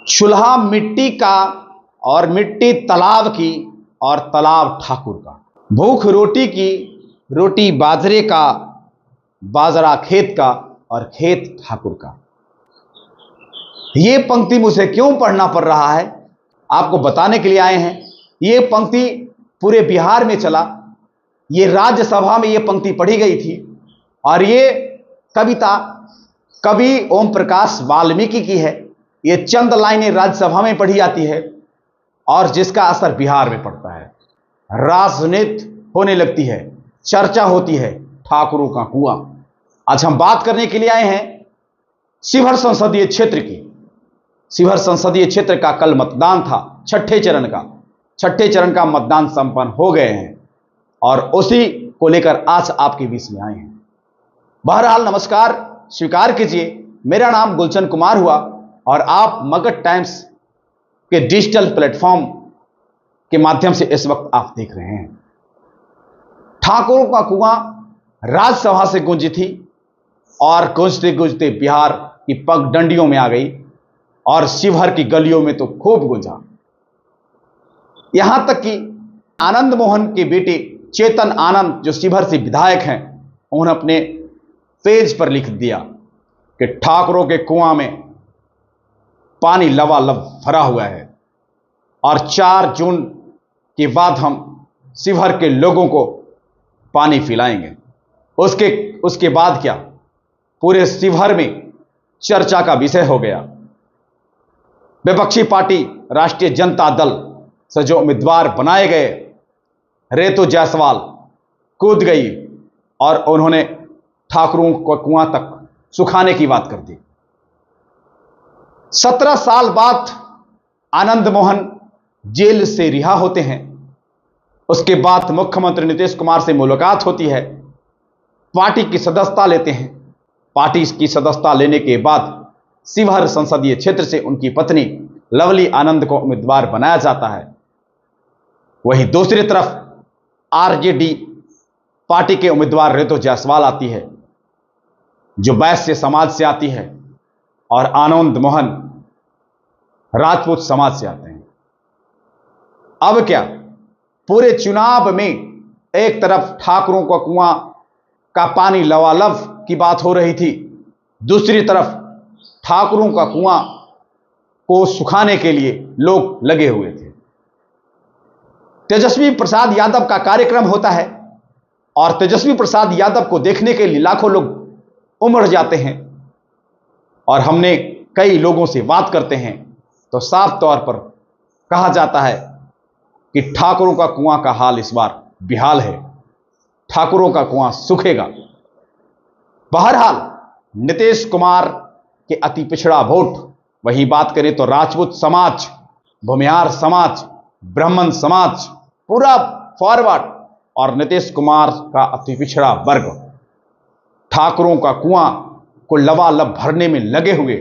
चूल्हा मिट्टी का और मिट्टी तालाब की और तालाब ठाकुर का। भूख रोटी की, रोटी बाजरे का, बाजरा खेत का और खेत ठाकुर का। ये पंक्ति मुझे क्यों पढ़ना पड़ रहा है, आपको बताने के लिए आए हैं। ये पंक्ति पूरे बिहार में चला, ये राज्यसभा में ये पंक्ति पढ़ी गई थी और ये कविता कवि ओम प्रकाश वाल्मीकि की है। ये चंद लाइनें राज्यसभा में पढ़ी जाती है और जिसका असर बिहार में पड़ता है। राजनीति होने लगती है, चर्चा होती है ठाकुरों का कुआं। आज हम बात करने के लिए आए हैं शिवहर संसदीय क्षेत्र की। शिवहर संसदीय क्षेत्र का कल मतदान था, छठे चरण का मतदान संपन्न हो गए हैं और उसी को लेकर आज आपके बीच में आए हैं। बहरहाल नमस्कार, स्वीकार कीजिए, मेरा नाम गुलशन कुमार हुआ और आप मगध टाइम्स के डिजिटल प्लेटफॉर्म के माध्यम से इस वक्त आप देख रहे हैं। ठाकुरों का कुआं राज्यसभा से गूंजी थी और गूंजते गूंजते बिहार की पगडंडियों में आ गई और शिवहर की गलियों में तो खूब गूंजा। यहां तक कि आनंद मोहन के बेटे चेतन आनंद जो शिवहर से विधायक हैं, उन्होंने अपने पेज पर लिख दिया कि ठाकुरों के कुआं में पानी लबालब भरा हुआ है और 4 जून के बाद हम शिवहर के लोगों को पानी पिलाएंगे। उसके बाद क्या, पूरे शिवहर में चर्चा का विषय हो गया। विपक्षी पार्टी राष्ट्रीय जनता दल से जो उम्मीदवार बनाए गए रेतु जायसवाल कूद गई और उन्होंने ठाकुरों को कुआं तक सुखाने की बात कर दी। 17 साल बाद आनंद मोहन जेल से रिहा होते हैं। उसके बाद मुख्यमंत्री नीतीश कुमार से मुलाकात होती है, पार्टी की सदस्यता लेते हैं। पार्टी की सदस्यता लेने के बाद शिवहर संसदीय क्षेत्र से उनकी पत्नी लवली आनंद को उम्मीदवार बनाया जाता है। वहीं दूसरी तरफ आरजेडी पार्टी के उम्मीदवार रेतु जायसवाल आती है जो वैश्य समाज से आती है और आनंद मोहन राजपूत समाज से आते हैं। अब क्या, पूरे चुनाव में एक तरफ ठाकुरों का कुआं का पानी लबालब की बात हो रही थी, दूसरी तरफ ठाकुरों का कुआं को सुखाने के लिए लोग लगे हुए थे। तेजस्वी प्रसाद यादव का कार्यक्रम होता है और तेजस्वी प्रसाद यादव को देखने के लिए लाखों लोग उमड़ जाते हैं और हमने कई लोगों से बात करते हैं तो साफ तौर पर कहा जाता है कि ठाकुरों का कुआं का हाल इस बार बेहाल है, ठाकुरों का कुआं सूखेगा। बहरहाल नीतीश कुमार के अति पिछड़ा वोट, वही बात करें तो राजपूत समाज, भूमिहार समाज, ब्राह्मण समाज, पूरा फॉरवर्ड और नीतीश कुमार का अति पिछड़ा वर्ग ठाकुरों का कुआं को लबालब भरने में लगे हुए,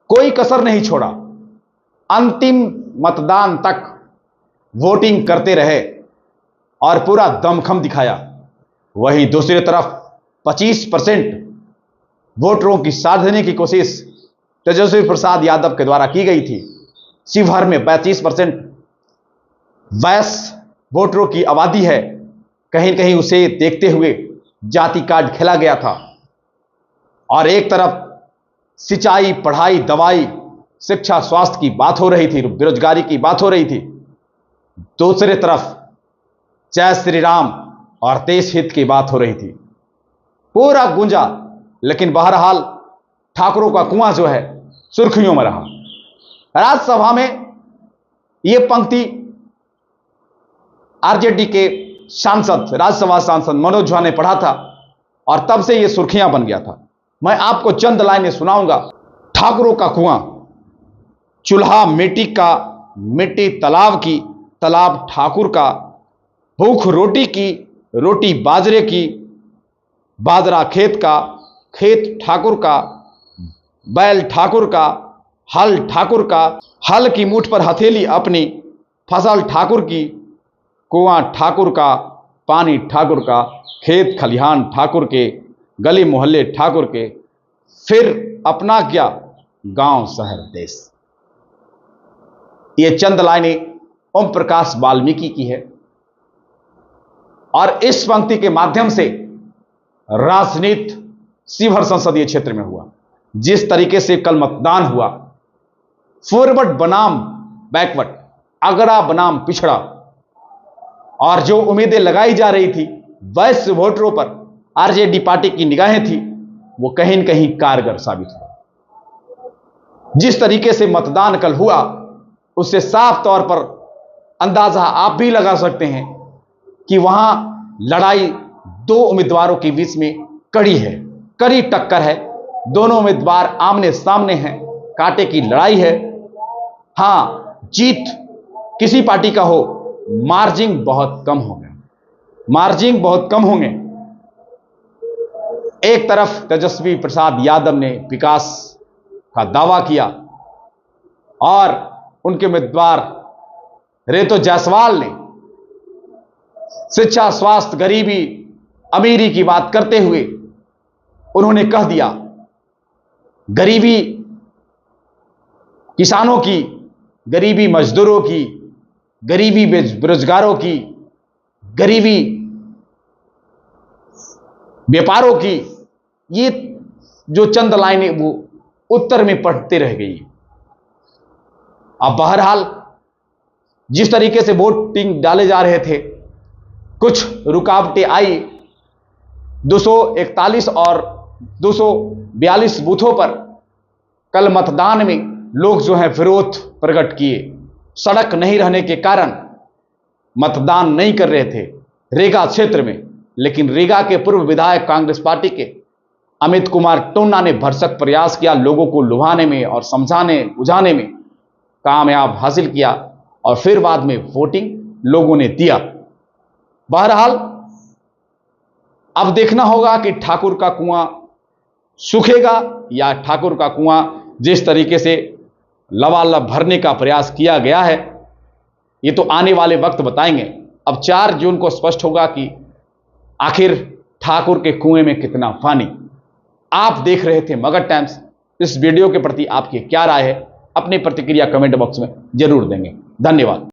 कोई कसर नहीं छोड़ा। अंतिम मतदान तक वोटिंग करते रहे और पूरा दमखम दिखाया। वहीं दूसरी तरफ 25% वोटरों की साधने की कोशिश तेजस्वी प्रसाद यादव के द्वारा की गई थी। शिवहर में 35% वैश्य वोटरों की आबादी है। कहीं कहीं उसे देखते हुए जाति कार्ड खेला गया था और एक तरफ सिंचाई, पढ़ाई, दवाई, शिक्षा, स्वास्थ्य की बात हो रही थी, बेरोजगारी की बात हो रही थी। दूसरी तरफ जय श्री राम और देश हित की बात हो रही थी। पूरा गूंजा, लेकिन बहरहाल ठाकुरों का कुआं जो है सुर्खियों में रहा। राज्यसभा में यह पंक्ति आरजेडी के सांसद, राज्यसभा सांसद मनोज झा ने पढ़ा था और तब से यह सुर्खियां बन गया था। मैं आपको चंद लाइनें सुनाऊंगा। ठाकुरों का कुआं, चूल्हा मिट्टी का, मिट्टी तालाब की, तालाब ठाकुर का। भूख रोटी की, रोटी बाजरे की, बाजरा खेत का, खेत ठाकुर का। बैल ठाकुर का, हल ठाकुर का, हल की मूठ पर हथेली अपनी। फसल ठाकुर की, कुआं ठाकुर का, पानी ठाकुर का, खेत खलिहान ठाकुर के, गली मोहल्ले ठाकुर के, फिर अपना क्या गांव शहर देश। ये चंद लाइनें ओम प्रकाश वाल्मीकि की है और इस पंक्ति के माध्यम से राजनीति शिवहर संसदीय क्षेत्र में हुआ। जिस तरीके से कल मतदान हुआ, फॉरवर्ड बनाम बैकवर्ड, अगड़ा बनाम पिछड़ा, और जो उम्मीदें लगाई जा रही थी वैश्य वोटरों पर आरजेडी पार्टी की निगाहें थी, वो कहीं न कहीं कारगर साबित हुआ। जिस तरीके से मतदान कल हुआ उससे साफ तौर पर अंदाजा आप भी लगा सकते हैं कि वहां लड़ाई दो उम्मीदवारों के बीच में कड़ी है, कड़ी टक्कर है। दोनों उम्मीदवार आमने सामने हैं, कांटे की लड़ाई है। हां, जीत किसी पार्टी का हो, मार्जिन बहुत कम होंगे, मार्जिन बहुत कम होंगे। एक तरफ तेजस्वी प्रसाद यादव ने विकास का दावा किया और उनके उम्मीदवार रेतो जायसवाल ने शिक्षा, स्वास्थ्य, गरीबी, अमीरी की बात करते हुए उन्होंने कह दिया गरीबी किसानों की, गरीबी मजदूरों की, गरीबी बेरोजगारों की, गरीबी व्यापारों की, ये जो चंद लाइनें वो उत्तर में पढ़ते रह गई। अब बहरहाल जिस तरीके से वोटिंग डाले जा रहे थे, कुछ रुकावटें आई। 241 और 242 बूथों पर कल मतदान में लोग जो है विरोध प्रकट किए। सड़क नहीं रहने के कारण मतदान नहीं कर रहे थे रीगा क्षेत्र में, लेकिन रीगा के पूर्व विधायक कांग्रेस पार्टी के अमित कुमार टोन्ना ने भरसक प्रयास किया, लोगों को लुभाने में और समझाने बुझाने में कामयाब हासिल किया और फिर बाद में वोटिंग लोगों ने दिया। बहरहाल अब देखना होगा कि ठाकुर का कुआं सूखेगा या ठाकुर का कुआं जिस तरीके से लबालब भरने का प्रयास किया गया है, ये तो आने वाले वक्त बताएंगे। अब 4 जून को स्पष्ट होगा कि आखिर ठाकुर के कुएं में कितना पानी। आप देख रहे थे मगध टाइम्स। इस वीडियो के प्रति आपकी क्या राय है, अपनी प्रतिक्रिया कमेंट बॉक्स में जरूर देंगे। धन्यवाद।